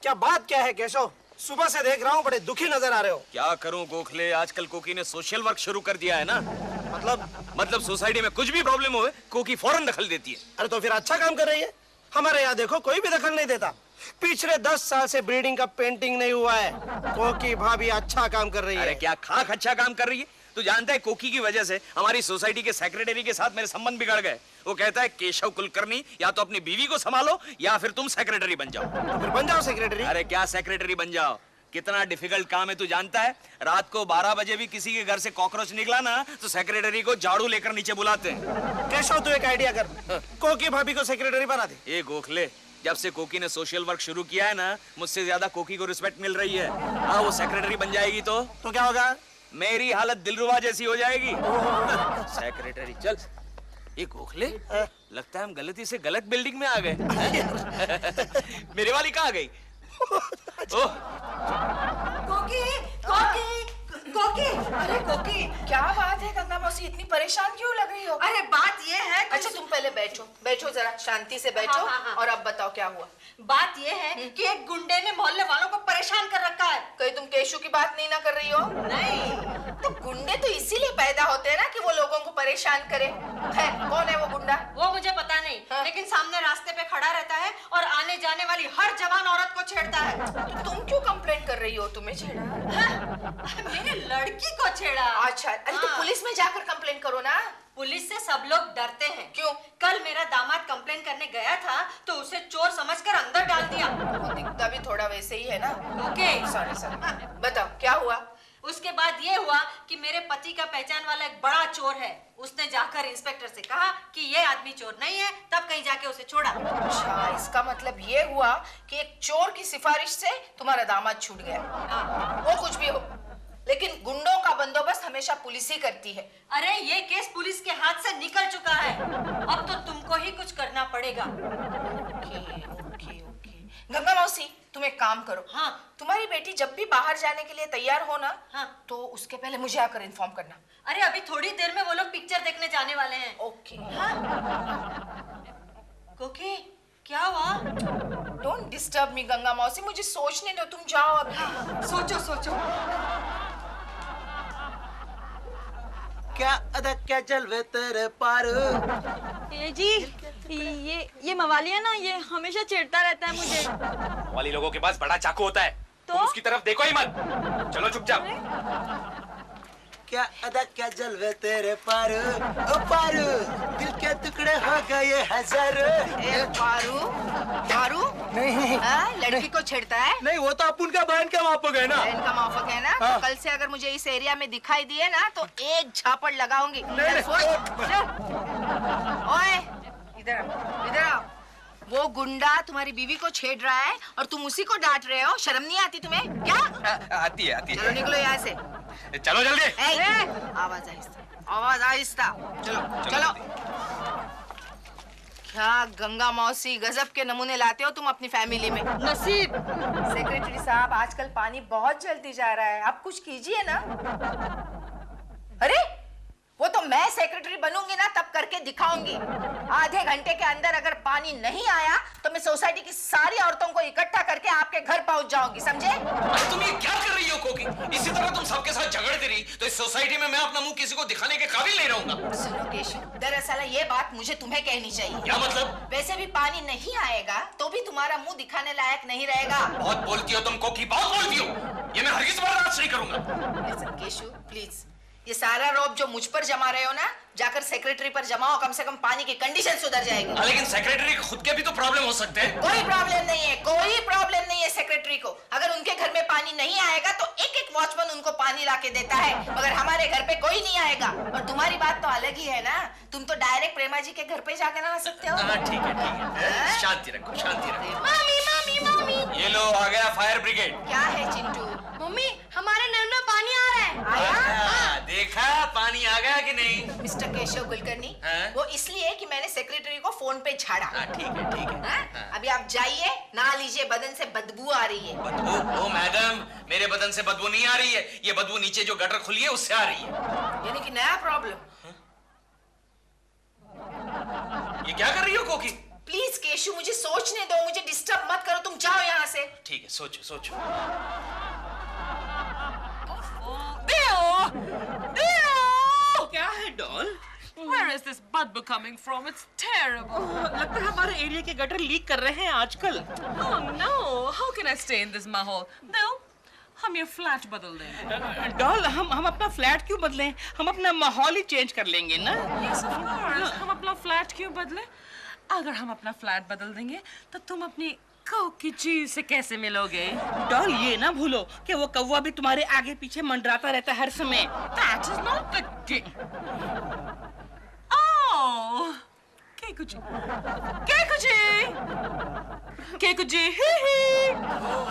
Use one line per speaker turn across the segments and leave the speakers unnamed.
क्या बात क्या है केशव? सुबह से देख रहा हूँ बड़े दुखी नजर आ रहे हो।
क्या करूं गोखले, आजकल कोकी ने सोशल वर्क शुरू कर दिया है ना। मतलब सोसाइटी में कुछ भी प्रॉब्लम हो कोकी फौरन दखल देती है।
अरे तो फिर अच्छा काम कर रही है। हमारे यहाँ देखो कोई भी दखल नहीं देता। पिछले 10 साल से बिल्डिंग का पेंटिंग नहीं हुआ है। कोकी भाभी अच्छा काम कर रही है।
अरे क्या खाक अच्छा काम कर रही है? तू जानता है कोकी की वजह से हमारी सोसाइटी के सेक्रेटरी के साथ मेरे संबंध बिगड़ गए। वो कहता है केशव कुलकर्णी या तो अपनी बीवी को संभालो या फिर तुम सेक्रेटरी बन जाओ।
तो फिर बन जाओ सेक्रेटरी।
अरे क्या सेक्रेटरी बन जाओ, कितना डिफिकल्ट काम है तू जानता है। रात को 12 बजे भी किसी के घर से कॉकरोच निकला ना तो सेक्रेटरी को झाड़ू लेकर नीचे बुलाते हैं।
केशव तू एक आइडिया कर, कोकी भाभी को सेक्रेटरी बना दे।
ये गोखले, जब से कोकी ने सोशल वर्क शुरू किया है ना, मुझसे ज्यादा कोकी को रिस्पेक्ट मिल रही है। हाँ, वो सेक्रेटरी बन जाएगी तो
क्या होगा?
मेरी हालत दिलरुबा जैसी हो जाएगी। सेक्रेटरी चल। ये गोखले, लगता है हम गलती से गलत बिल्डिंग में आ गए। मेरे वाली कहाँ गई? ओह
कोकी, कोकी, कोकी, अरे कोकी, क्या बात है गंगा मौसी, इतनी परेशान क्यों लग रही हो?
अरे बात ये है कि
अच्छा तुम पहले बैठो, बैठो जरा शांति से बैठो।
हाँ।
और अब बताओ क्या हुआ?
बात ये है कि एक गुंडे ने मोहल्ले वालों को परेशान कर रखा है।
कहीं तुम केशु की बात नहीं ना कर रही हो?
नहीं।
तो गुंडे तो इसीलिए पैदा होते हैं ना कि वो लोगों को परेशान करे। है, कौन है वो गुंडा?
वो मुझे पता नहीं, लेकिन सामने रास्ते पे खड़ा रहता है और आने जाने वाली हर जवान औरत को छेड़ता है।
तो तुम क्यों कंप्लेंट कर रही हो? तुम्हें छेड़ा?
मेरे लड़की को छेड़ा।
अच्छा, अरे तो पुलिस में जाकर कंप्लेंट करो ना।
पुलिस से सब लोग डरते हैं।
क्यों?
कल मेरा दामाद कंप्लेन करने गया था तो उसे चोर समझकर अंदर डाल दिया।
वो दिखता भी थोड़ा वैसे ही है ना।
Okay,
sorry. बताओ क्या हुआ?
उसके बाद ये हुआ कि मेरे पति का पहचान वाला एक बड़ा चोर है। उसने जाकर इंस्पेक्टर से कहा कि ये आदमी चोर नहीं है, तब कहीं जाके उसे छोड़ा।
अच्छा, इसका मतलब ये हुआ कि एक चोर की सिफारिश से तुम्हारा दामाद छूट गया। वो कुछ भी हो, लेकिन गुंडों का बंदोबस्त हमेशा पुलिस ही करती है।
अरे ये केस पुलिस के हाथ से निकल चुका है, अब तो तुमको ही कुछ करना पड़ेगा।
ओके। गंगा मौसी, तुम एक काम करो।
हाँ।
तुम्हारी बेटी जब भी बाहर जाने के लिए तैयार हो ना,
हाँ।
तो उसके पहले मुझे आकर इन्फॉर्म करना।
अरे अभी थोड़ी देर में वो लोग पिक्चर देखने जाने वाले हैं।
ओके।
हाँ? कोकी, क्या हुआ?
डोंट डिस्टर्ब मी गंगा मौसी, मुझे सोचने दो, तुम जाओ अभी।
सोचो।
क्या अदा क्या जलवे तेरे पार।
ये जी, ये मवाली है ना, ये हमेशा चिढ़ता रहता है मुझे।
वाली लोगों के पास बड़ा चाकू होता है,
तो?
तुम उसकी तरफ देखो ही मत। चलो चुपचाप।
क्या अदा क्या जलवे तेरे पार, ओ पार, दिल के टुकड़े हो गए हजार।
पारू
नहीं,
लड़की को छेड़ता है?
नहीं, वो तो अपन का बहन का मापक है ना।
बहन का माफक है ना।
हाँ।
तो कल से अगर मुझे इस एरिया में दिखाई दिए ना तो एक झापड़ लगाऊंगी। ओए, इधर आओ। वो गुंडा तुम्हारी बीवी को छेड़ रहा है और तुम उसी को डांट रहे हो। शर्म नहीं आती तुम्हें? क्या?
आती है
चलो निकलो यहाँ से।
चलो जल्दी।
आवाज आहिस्ता। चलो। क्या गंगा मौसी, गजब के नमूने लाते हो तुम अपनी फैमिली में।
नसीब।
सेक्रेटरी साहब, आजकल पानी बहुत जल्दी जा रहा है, आप कुछ कीजिए ना। अरे वो तो मैं सेक्रेटरी बनूंगी ना तब करके दिखाऊंगी। आधे घंटे के अंदर अगर पानी नहीं आया तो मैं सोसाइटी की सारी औरतों को इकट्ठा करके आपके घर पहुंच जाऊंगी, समझे?
अरे तुम ये क्या कर रही हो कोकी? इसी तरह तुम सबके साथ झगड़ती रही तो इस सोसाइटी में मैं अपना मुंह किसी को दिखाने के काबिल नहीं रहूंगा।
सुनो केशव, दरअसल ये बात मुझे तुम्हें कहनी चाहिए।
क्या मतलब?
वैसे भी पानी नहीं आएगा तो भी तुम्हारा मुंह दिखाने लायक नहीं रहेगा।
बहुत बोलती हो तुम कोकी, बहुत बोलती हो। ये मैं हरगिज़ बर्दाश्त नहीं करूंगा।
लिसन केशव, प्लीज, ये सारा रौब जो मुझ पर जमा रहे हो ना, जाकर सेक्रेटरी पर जमाओ, कम से कम पानी की कंडीशन सुधर जाएगी।
लेकिन सेक्रेटरी खुद के भी तो प्रॉब्लम हो सकते हैं।
कोई प्रॉब्लम नहीं है सेक्रेटरी को। अगर उनके घर में पानी नहीं आएगा तो एक वॉचमैन उनको पानी लाके देता है, मगर हमारे घर पे कोई नहीं आएगा। और तुम्हारी बात तो अलग ही है ना, तुम तो डायरेक्ट प्रेमा जी के घर पे जाके नहा सकते हो।
ठीक है। शांति रखो, शांति रखो।
मामी।
ये लो, आ गया फायर ब्रिगेड।
क्या है चिंटू?
मम्मी, हमारे नल में पानी आ रहा है।
आया?
देखा पानी आ गया कि नहीं?
मिस्टर केशव कुलकर्णी, वो इसलिए कि मैंने सेक्रेटरी को फोन पे झाड़ा।
ठीक है।
अभी आप जाइए, नहा लीजिए, बदन से बदबू आ रही है।
बदबू? ओ मैडम, मेरे बदन से बदबू नहीं आ रही है, ये बदबू नीचे जो गटर खुली है उससे आ रही है।
यानी कि नया प्रॉब्लम।
ये क्या कर रही हो कोकी?
प्लीज केशव, मुझे सोचने दो, मुझे डिस्टर्ब मत करो, तुम जाओ यहाँ से।
ठीक है, सोचो सोचो।
क्या है doll?
Where is this badbu coming from? It's terrible.
लगता है हमारे एरिया के गटर लीक कर रहे हैं आजकल।
Oh no! How can I stay in this mahal? No, हम ये फ्लैट बदल देंगे।
डॉल, हम अपना फ्लैट क्यों बदलें? हम अपना माहौल ही चेंज कर लेंगे ना।
Yes, of course. हम अपना फ्लैट क्यों बदले? अगर हम अपना फ्लैट बदल देंगे, तो तुम अपनी की चीज से कैसे मिलोगे?
डॉल, ये ना भूलो कि वो कौवा भी तुम्हारे आगे पीछे मंडराता रहता है हर समय।
That is not the game. Oh, केकुची, केकुची, केकुची, ही ही।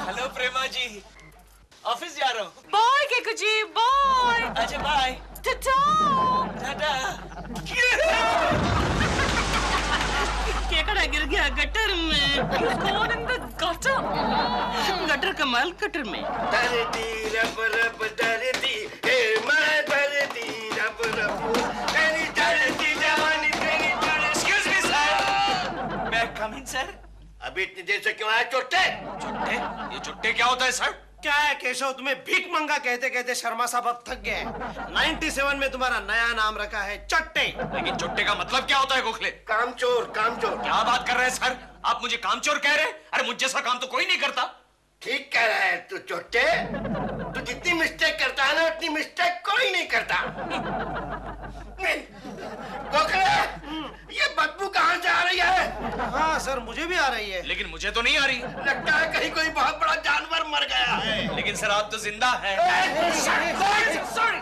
हेलो प्रेमा जी, ऑफिस जा रहा हूँ।
Bye, केकुची, bye.
अच्छा बाय।
Ta-ta.
टाटा।
केकड़ा गिर गया गटर में।
Gone in the gutter.
Gutter का माल गटर में।
धरती रब रब धरती, हे मैं धरती रब रब, तेरी धरती जवानी तेरी धरती।
एक्सक्यूज मी सर, मैं कम इन सर?
अभी इतनी देर से क्यों आए चोट्टे?
चुट्टे? ये चुट्टे क्या होता है सर?
क्या है केशव, तुम्हें भीख मंगा कहते कहते शर्मा साहब अब थक गए। 97 में तुम्हारा नया नाम रखा है चट्टे।
लेकिन चुट्टे का मतलब क्या होता है गोखले?
कामचोर, कामचोर।
क्या बात कर रहे हैं सर? आप मुझे कामचोर कह रहे हैं? अरे मुझ जैसा काम तो कोई नहीं करता।
ठीक कह रहा है तू चोट्टे। तू जितनी मिस्टेक करता है ना, उतनी मिस्टेक कोई नहीं करता। गोखले, ये बदबू कहाँ से आ रही है? हाँ सर, मुझे भी आ रही है।
लेकिन मुझे तो नहीं आ रही।
लगता है कहीं कोई बहुत बड़ा जानवर मर गया है।
लेकिन सर आप तो जिंदा हैं।
सॉरी,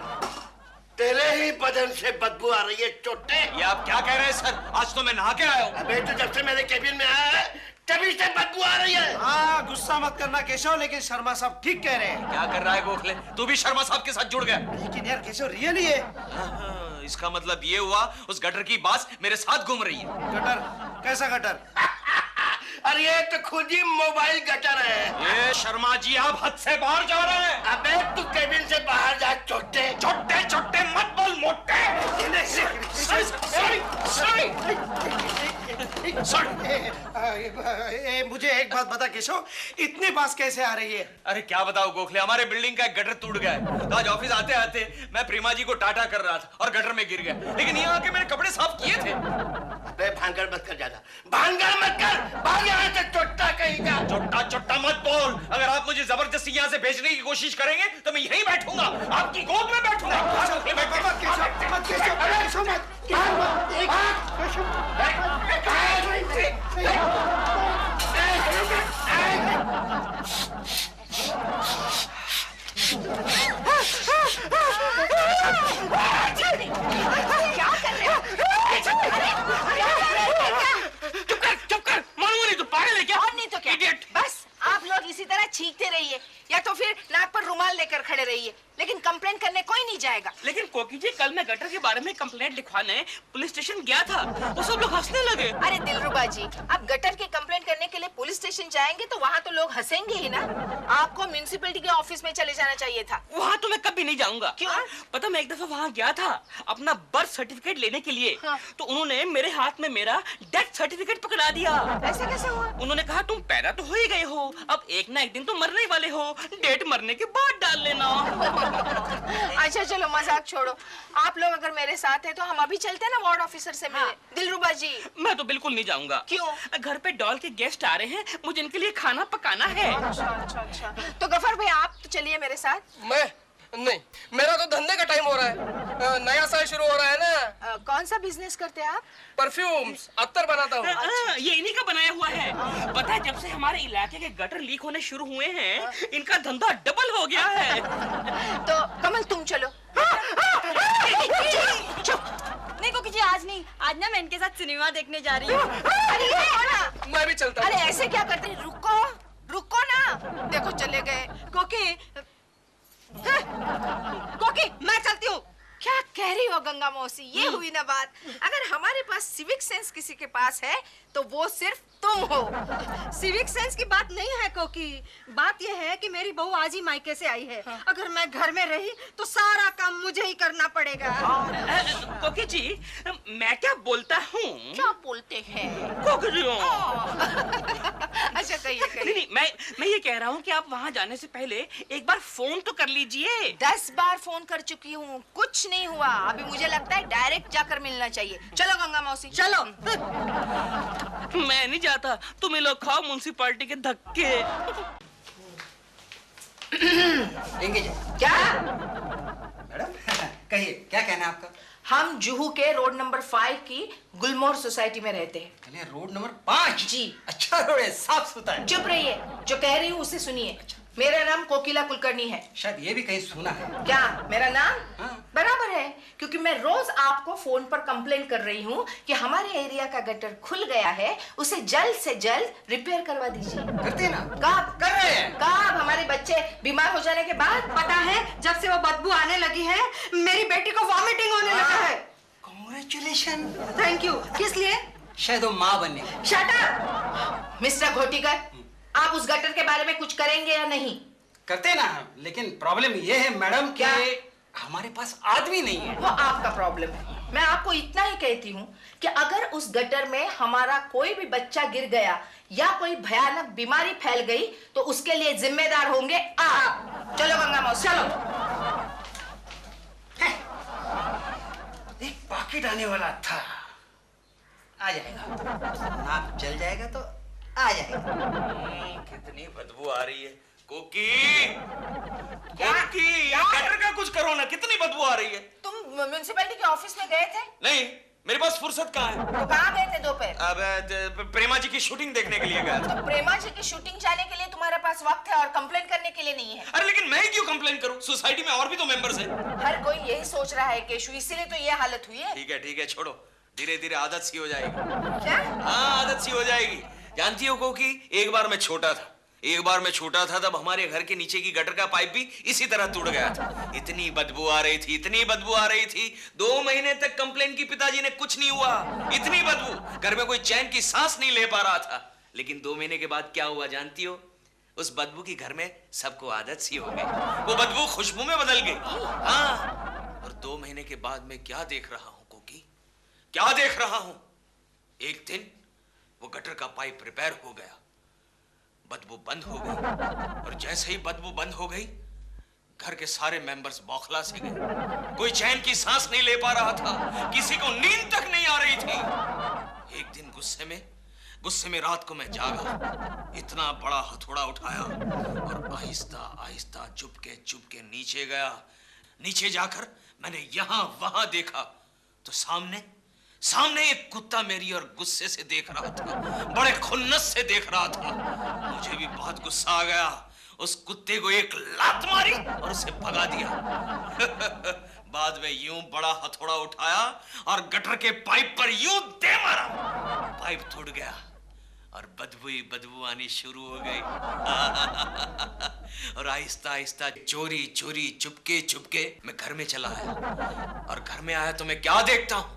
तेरे ही बदन से बदबू आ रही है चोट्टे।
ये आप क्या कह रहे हैं सर? आज तो मैं नहा के आया हूँ।
अबे तो जब से मेरे केबिन में आया है, तभी से बदबू आ रही है। हाँ, गुस्सा मत करना केशव, लेकिन शर्मा साहब ठीक कह रहे हैं।
क्या कर रहा है गोखले? तू भी शर्मा साहब के साथ जुड़ गया।
लेकिन यार केशव रियली है।
इसका मतलब ये हुआ उस गटर की बास मेरे साथ घूम रही है।
गटर? कैसा गटर? अरे ये तो खुद ही मोबाइल गटर है।
ये शर्मा जी आप हद से बाहर जा रहे हैं।
अबे तू केबिन से बाहर जा चोट्टे।
छोटे छोटे मत बोल मोटे।
मुझे एक बात बता केशव, इतनी बास कैसे आ रही है?
अरे क्या बताओ गोखले, हमारे बिल्डिंग का एक गटर टूट गया है। तो आज ऑफिस आते आते मैं प्रेमा जी को टाटा कर रहा था और गटर में गिर गया। लेकिन यहाँ आके मैंने कपड़े साफ किए थे।
अबे भांगड़ मत कर, ज्यादा भांगड़ मत कर। भाग यहाँ से चोट्टा कहीं का।
चोट्टा चोट्टा मत बोल। अगर आप मुझे जबरदस्ती यहाँ से भेजने की कोशिश करेंगे तो मैं यहीं बैठूंगा, आपकी गोद में बैठूंगा।
क्या कर रहे हो?
चुप कर, मालूम नहीं तू पागल है क्या?
और नहीं तो क्या?
Idiot!
बस आप लोग इसी तरह चीखते रहिए या तो फिर नाक पर रुमाल लेकर खड़े रहिए, लेकिन कंप्लेंट करने कोई नहीं जाएगा।
लेकिन कोकी जी, कल मैं गटर के बारे में कंप्लेंट लिखवाने पुलिस स्टेशन गया था, वो सब लोग हंसने लगे।
अरे दिलरुबा जी, आप गटर की कंप्लेंट करने के लिए पुलिस स्टेशन जाएंगे तो वहाँ तो लोग हंसेंगे ही ना। आपको म्युनिसिपैलिटी के ऑफिस में चले जाना चाहिए था।
वहाँ तो मैं कभी नहीं जाऊंगा।
क्यों?
पता, मैं एक दफा वहाँ गया था अपना बर्थ सर्टिफिकेट लेने के लिए।
हाँ।
तो उन्होंने मेरे हाथ में मेरा डेथ सर्टिफिकेट पकड़ा दिया।
ऐसे कैसे हुआ?
उन्होंने कहा तुम पैदा तो हो ही गए हो, अब एक ना एक दिन तो मरने वाले हो, डेट मरने के बाद डाल लेना।
अच्छा चलो मजाक छोड़ो, आप लोग अगर मेरे साथ हैं तो हम अभी चलते हैं ना वार्ड ऑफिसर से मिलने। दिलरुबा जी।
मैं तो बिल्कुल नहीं जाऊंगा।
क्यों?
घर पे डॉल के गेस्ट आ रहे हैं, मुझे इनके लिए खाना पकाना है।
अच्छा। तो गफर भाई आप तो चलिए मेरे साथ।
मैं नहीं, मेरा तो धंधे का टाइम हो रहा है। नया साल शुरू हो रहा है ना।
कौन सा बिजनेस करते हैं आप?
परफ्यूम्स, अत्तर बनाता हूँ।
ये इन्हीं का बनाया हुआ है। पता है, जब से हमारे इलाके के गटर लीक होने शुरू हुए हैं, इनका धंधा डबल हो गया है।
तो कमल तुम चलो। चुप।
नहीं कोकी जी, आज नहीं, आज ना मैं इनके साथ सिनेमा देखने जा रही हूँ।
अरे ये छोड़ा।
मैं भी चलता
अरे
हूँ।
ऐसे क्या करते हैं? रुको ना। देखो चले गए। कोकी, कोकी मैं चलती हूँ। क्या कह रही हो गंगा मौसी? ये हुई ना बात। अगर हमारे पास सिविक सेंस किसी के पास है तो वो सिर्फ तुम हो।
सिविक सेंस की बात नहीं है कोकी, बात यह है कि मेरी बहू आज ही मायके से आई है। अगर मैं घर में रही तो सारा काम मुझे ही करना पड़ेगा।
कोकी जी, मैं क्या बोलता हूँ?
क्या बोलते हैं?
कोकी जी,
अच्छा कहिए
नहीं नहीं, मैं ये कह रहा हूँ कि आप वहाँ जाने से पहले एक बार फोन तो कर लीजिए।
10 बार फोन कर चुकी हूँ, कुछ नहीं हुआ। अभी मुझे लगता है डायरेक्ट जाकर मिलना चाहिए। चलो गंगा मौसी चलो।
मैं नहीं जाता, तुम ये लोग खाओ म्युनिसिपैलिटी के धक्के।
क्या
मैडम कहिए क्या कहना है आपका?
हम जुहू के रोड नंबर 5 की गुलमोहर सोसाइटी में रहते हैं।
चलिए रोड नंबर 5।
जी।
अच्छा रोड है, साफ सुथरा है।
चुप रहिए, जो कह रही हूँ उसे सुनिए। मेरा नाम कोकिला कुलकर्णी है।
शायद ये भी कहीं सुना है।
क्या मेरा नाम?
हाँ।
बराबर है, क्योंकि मैं रोज आपको फोन पर कंप्लेन कर रही हूँ कि हमारे एरिया का गटर खुल गया है, उसे जल्द से जल्द रिपेयर करवा दीजिए।
करते हैं ना?
कब
कर रहे हैं।
कब? हमारे बच्चे बीमार हो जाने के बाद।
पता है, जब से वो बदबू आने लगी है मेरी बेटी को वॉमिटिंग होने लगा है।
कांग्रेचुलेशन।
Thank you. किस लिए?
शायद वो माँ बनने।
शट अप मिस्टर घोटीकर, आप उस गटर के बारे में कुछ करेंगे या नहीं?
करते ना, लेकिन प्रॉब्लम ये है मैडम कि
क्या?
हमारे पास आदमी नहीं है।
वो आपका प्रॉब्लम है। मैं आपको इतना ही कहती हूँ कि अगर उस गटर में हमारा कोई भी बच्चा गिर गया या कोई भयानक बीमारी फैल गई तो उसके लिए जिम्मेदार होंगे आप। चलो गंगा मौसी चलो।
एक पॉकेट आने वाला था, आ जाएगा। नाक जल जाएगा तो आ जाएगा।
कितनी बदबू आ रही है। कोकी, कोकी, गटर का कुछ करो ना, कितनी बदबू आ रही है।
तुम म्युनिसिपैलिटी के ऑफिस में गए थे?
नहीं, मेरे पास फुर्सत कहाँ है।
तो कहाँ गए थे दोपहर?
अब प्रेमा जी की शूटिंग देखने के लिए गया था।
तो प्रेमा जी की शूटिंग जाने के लिए तुम्हारे पास वक्त है और कंप्लेन करने के लिए नहीं है।
अरे लेकिन मैं क्यों कंप्लेन करूं? सोसाइटी में और भी तो मेंबर्स हैं।
हर कोई यही सोच रहा है केशु, इसीलिए तो ये हालत हुई है।
ठीक है, छोड़ो, धीरे धीरे आदत सी हो जाएगी।
क्या?
हाँ, आदत सी हो जाएगी। जानती हो कोकी, एक बार मैं छोटा था तब हमारे घर के नीचे की गटर का पाइप भी इसी तरह टूट गया था। इतनी बदबू आ रही थी 2 महीने तक कंप्लेन की पिताजी ने, कुछ नहीं हुआ। इतनी बदबू, घर में कोई चैन की सांस नहीं ले पा रहा था। लेकिन 2 महीने के बाद क्या हुआ जानती हो? उस बदबू की घर में सबको आदत सी हो गई। वो बदबू खुशबू में बदल गई। हाँ, और 2 महीने के बाद मैं क्या देख रहा हूं कोकी, क्या देख रहा हूं? एक दिन वो गटर का पाइप रिपेयर हो गया, बदबू बंद हो गई, और जैसे ही बदबू बंद हो गई घर के सारे मेंबर्स बौखला से गए। कोई चैन की सांस नहीं ले पा रहा था, किसी को नींद तक नहीं आ रही थी। एक दिन गुस्से में रात को मैं जागा, इतना बड़ा हथौड़ा उठाया और आहिस्ता आहिस्ता चुपके नीचे गया। नीचे जाकर मैंने यहां वहां देखा तो सामने एक कुत्ता मेरी और गुस्से से देख रहा था, बड़े खुन्नस से देख रहा था। मुझे भी बहुत गुस्सा आ गया, उस कुत्ते को एक लात मारी और उसे भगा दिया। बाद में यूं बड़ा हथौड़ा उठाया और गटर के पाइप पर यूं दे मारा। पाइप टूट गया और बदबू आनी शुरू हो गई। और आहिस्ता आहिस्ता चोरी चुपके मैं घर में चला आया। और घर में आया तो मैं क्या देखता हूं?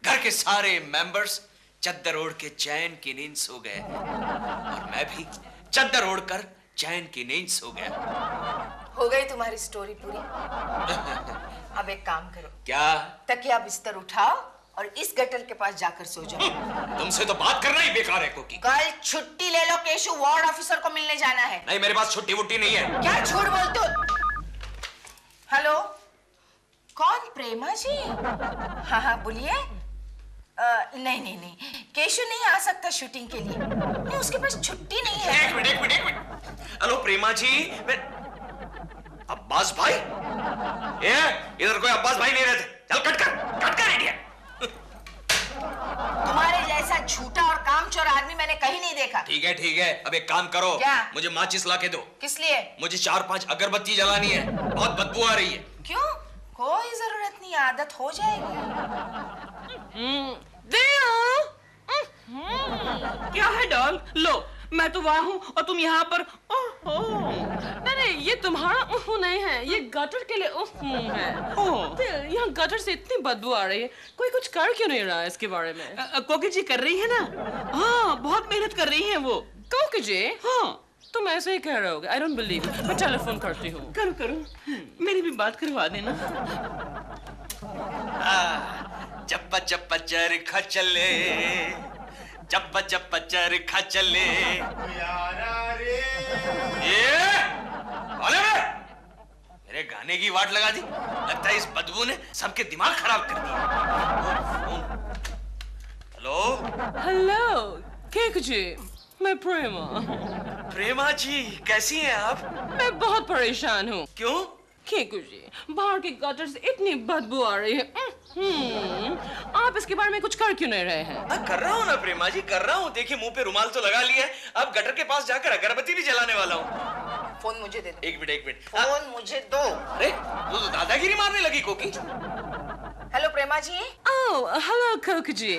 घर के सारे मेंबर्स चद्दर ओढ़ के चैन की नींद सो गए और मैं भी चद्दर ओढ़कर चैन की नींद सो गया।
हो गई तुम्हारी स्टोरी पूरी। अब एक काम करो।
क्या?
तकिया बिस्तर उठाओ और इस गटर के पास जाकर सो जाओ।
तुमसे तो बात करना ही बेकार है कोकी।
कल छुट्टी ले लो केशु, वार्ड ऑफिसर को मिलने जाना है।
नहीं, मेरे पास छुट्टी वुट्टी नहीं है।
क्या झूठ बोलते हो? हेलो, कौन? प्रेमा जी? हाँ बोलिए। नहीं, केशु नहीं आ सकता शूटिंग के लिए। नहीं, उसके पास छुट्टी नहीं है।
एक मिनट। हेलो प्रेमा जी, मैं अब्बास भाई? इधर कोई अब्बास भाई नहीं रहते। चल कट कर इंडिया।
तुम्हारे जैसा झूठा और कामचोर आदमी मैंने कहीं नहीं देखा।
ठीक है, अब एक काम करो।
क्या?
मुझे माचिस ला के दो।
किस लिए?
मुझे 4-5 अगरबत्ती जलानी है, बहुत बदबू आ रही है।
क्यों? कोई जरूरत नहीं, आदत हो जाएगी।
क्या है डॉल? लो, मैं तो वहां हूँ और तुम यहाँ पर।
नहीं, ये तुम्हारा नहीं है, ये गटर के लिए है। फिर यहाँ गटर से इतनी बदबू आ रही है, कोई कुछ कर क्यों नहीं रहा है इसके बारे में?
कोकी जी कर रही है ना? हाँ, बहुत मेहनत कर रही है वो।
कोकी जी?
हाँ,
तुम ऐसे ही कह रहे होगे। I don't believe. मैं टेलीफोन करती हूँ।
करो, मेरी भी बात करवा देना।
चप्पा चप्पा चरखा चले, जब चरखा चले ये अरे मेरे गाने की वाट लगा दी। लगता है इस बदबू ने सबके दिमाग खराब कर दिया। हेलो
हेलो केकू जी, मैं प्रेमा।
प्रेमा जी कैसी हैं आप?
मैं बहुत परेशान हूँ।
क्यों?
केकू जी, बाहर के गटर से इतनी बदबू आ रही है। आप इसके बारे में कुछ कर क्यों नहीं रहे हैं?
कर रहा हूँ ना प्रेमा जी, कर रहा हूँ। देखिए मुंह पे रुमाल तो लगा लिया है, अब गटर के पास जाकर अगरबत्ती भी जलाने वाला हूँ।
फोन मुझे दे दो।
एक मिनट
फोन मुझे दो।
अरे तू तो दादागिरी मारने लगी कोकी।
हेलो प्रेमा जी।
ओह हेलो कोकी जी,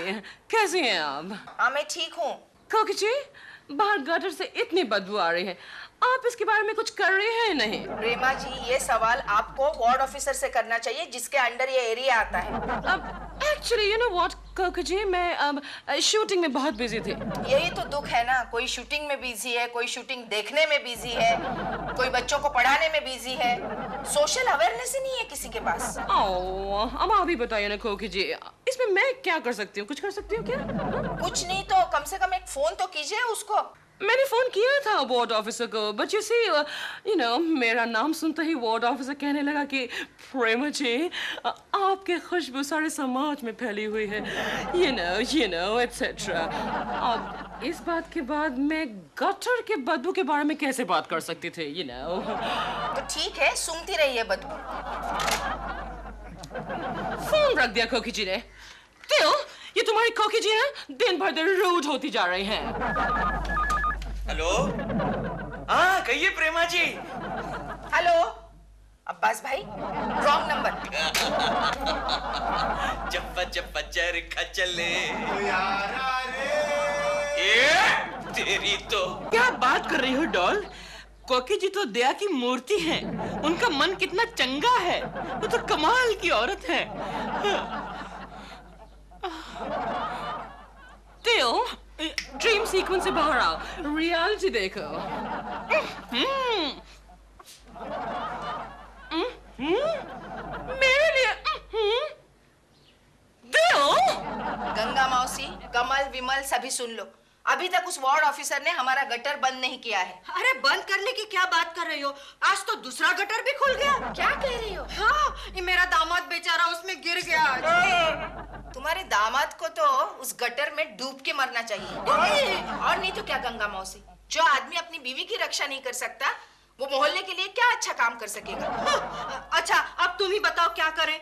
कैसी हैं आप?
हाँ मैं ठीक हूँ।
कोकी जी, बाहर गटर से इतनी बदबू आ रही है, आप इसके बारे में कुछ कर रहे हैं नहीं?
प्रेमा जी, ये सवाल आपको वार्ड ऑफिसर से करना चाहिए जिसके अंडर ये एरिया आता है।
अब एक्चुअली यू नो व्हाट कोकी जी, मैं अब शूटिंग में बहुत बिजी थी।
यही तो दुख है ना, कोई शूटिंग में बिजी है, कोई शूटिंग देखने में बिजी है, कोई बच्चों को पढ़ाने में बिजी है। सोशल अवेयरनेस ही नहीं है किसी के पास।
ओह अब आप ही बताइए ना कोकी जी, इसमें मैं क्या कर सकती हूँ? कुछ कर सकती हूँ क्या?
कुछ नहीं तो कम से कम एक फोन तो कीजिए उसको।
मैंने फोन किया था वार्ड ऑफिसर को, but you see you know मेरा नाम सुनते ही वार्ड ऑफिसर कहने लगा कि प्रेमा जी आपके खुशबू सारे समाज में फैली हुई है, you know एटसेट्रा। अब इस बात के बाद मैं गटर के बदबू के बारे में कैसे बात कर सकती थी, you know?
तो ठीक है, सुनती रहिए बदबू।
फोन रख दिया कोकी जी ने। तो ये तुम्हारी कोकी जी ना दिन भर रूड होती जा रही हैं।
हेलो हाँ कहिए प्रेमा जी।
हेलो अब्बास भाई, रॉन्ग नंबर।
जब चरखा चले ये तेरी तो।
क्या बात कर रही हो डॉल? कोकी जी तो दया की मूर्ति हैं। उनका मन कितना चंगा है, वो तो कमाल की औरत है।
तेओ, ड्रीम सीक्वेंस से बाहर आओ, रियलिटी देखो। मेरे लिए तेओ।
गंगा मौसी, कमल, विमल सभी सुन लो, अभी तक उस वार्ड ऑफिसर ने हमारा गटर बंद नहीं किया है।
अरे बंद करने की क्या बात कर रही हो? आज तो दूसरा गटर भी खुल गया।
क्या कह रही हो?
हाँ, ये मेरा दामाद बेचारा उसमें गिर गया आज।
तुम्हारे दामाद को तो उस गटर में डूब के मरना चाहिए। और नहीं तो क्या गंगा मौसी, जो आदमी अपनी बीवी की रक्षा नहीं कर सकता वो मोहल्ले के लिए क्या अच्छा काम कर सकेगा?
अच्छा अब तुम ही बताओ क्या करें?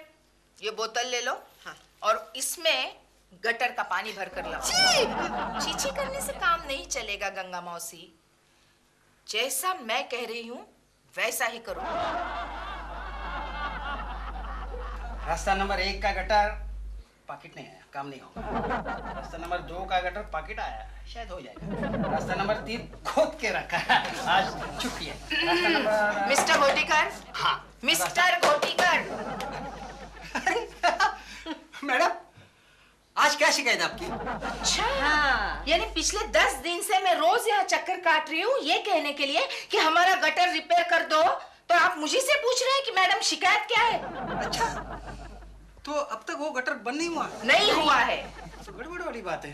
ये बोतल ले लो। हाँ। और इसमें गटर का पानी भर कर लाओ। चीची करने से काम नहीं चलेगा गंगा मौसी, जैसा मैं कह रही हूँ वैसा ही करो।
रास्ता नंबर 1 का गटर पाकिट नहीं आया, काम नहीं होगा। रास्ता नंबर 2 का गटर पाकिट आया, शायद हो जाएगा। रास्ता नंबर 3 खोद के रखा है, आज छुट्टी है। रास्ता नंबर
मिस्टर घोटीकर।
हाँ
मिस्टर घोटीकर।
मैडम आज क्या शिकायत आपकी?
अच्छा यानी पिछले 10 दिन से मैं रोज यहाँ चक्कर काट रही हूँ ये कहने के लिए कि हमारा गटर रिपेयर कर दो, तो आप मुझे से पूछ रहे हैं कि मैडम शिकायत क्या है?
अच्छा तो अब तक वो गटर बंद नहीं हुआ?
नहीं हुआ है।
तो बड़ी वाली बात है।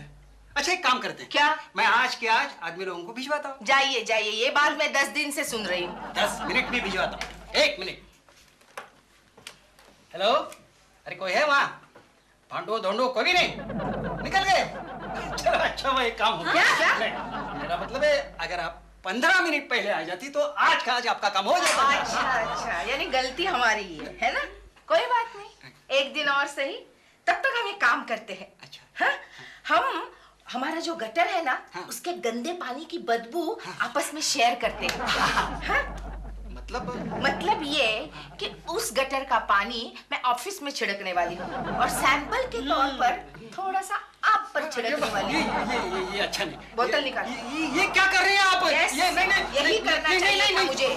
अच्छा एक काम करते हैं,
क्या?
मैं आज के आज आदमी लोगों को भिजवाता हूँ।
जाइए जाइए, ये बात मैं 10 दिन से सुन रही हूँ।
10 मिनट में भिजवाता हूँ, 1 मिनट। हेलो, अरे कोई है वहाँ? भांडो धोंडो कोई भी नहीं, निकल गए? चलो अच्छा वो एक काम हो गया।
क्या?
मेरा मतलब है अगर आप 15 मिनट पहले आ जाती तो आज का आज आपका काम हो जाता।
अच्छा यानी गलती हमारी ही है ना? कोई बात नहीं, एक दिन और सही। तब तक हम एक काम करते हैं।
अच्छा
हाँ? हम हमारा जो गटर है ना, उसके गंदे पानी की बदबू आपस में शेयर करते हैं। हाँ? मतलब ये कि उस गटर का पानी मैं ऑफिस में छिड़कने वाली हूँ और सैंपल के तौर पर थोड़ा सा आप पर छिड़कने वाली हूँ।
ये अच्छा नहीं।
बोतल निकाल।
ये क्या कर रहे हैं आप?
Yes,
ये नहीं
यही करना चाहिए था मुझे। ये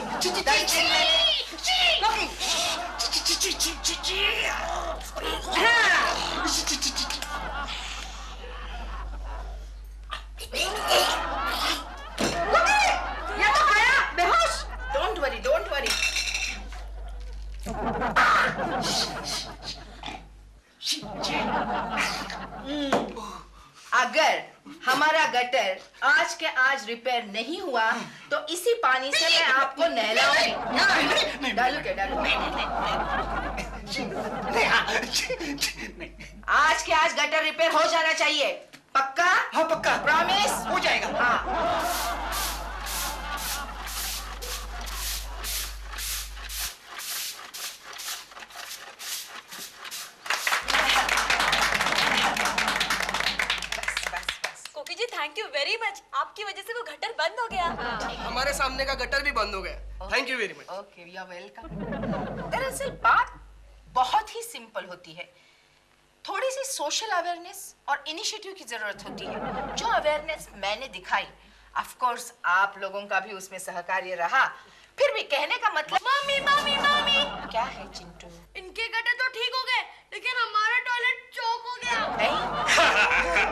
तो गया बेहोश। Don't worry, don't worry. अगर हमारा गटर आज के आज रिपेयर नहीं हुआ तो इसी पानी से मैं आपको नहलाऊंगी। डालू क्या डालू? आज के आज गटर रिपेयर हो जाना चाहिए। पक्का?
हाँ पक्का।
प्रॉमिस?
हो जाएगा।
हाँ।
कोकी जी थैंक यू वेरी मच, आपकी वजह से वो गटर बंद हो गया।
हमारे सामने का गटर भी बंद हो गया। Thank you very much.
Okay, you are welcome. दरअसल बात बहुत ही सिंपल होती है। थोड़ी सी सोशल अवेयरनेस और इनिशिएटिव की जरूरत होती है। जो अवेयरनेस मैंने दिखाई, ऑफ कोर्स आप लोगों का भी उसमें सहकार्य रहा। फिर भी कहने का मतलब,
मम्मी मम्मी मम्मी,
क्या है चिंटू?
इनके गटर तो ठीक हो गए लेकिन हमारा टॉयलेट चौक हो गया।
नहीं?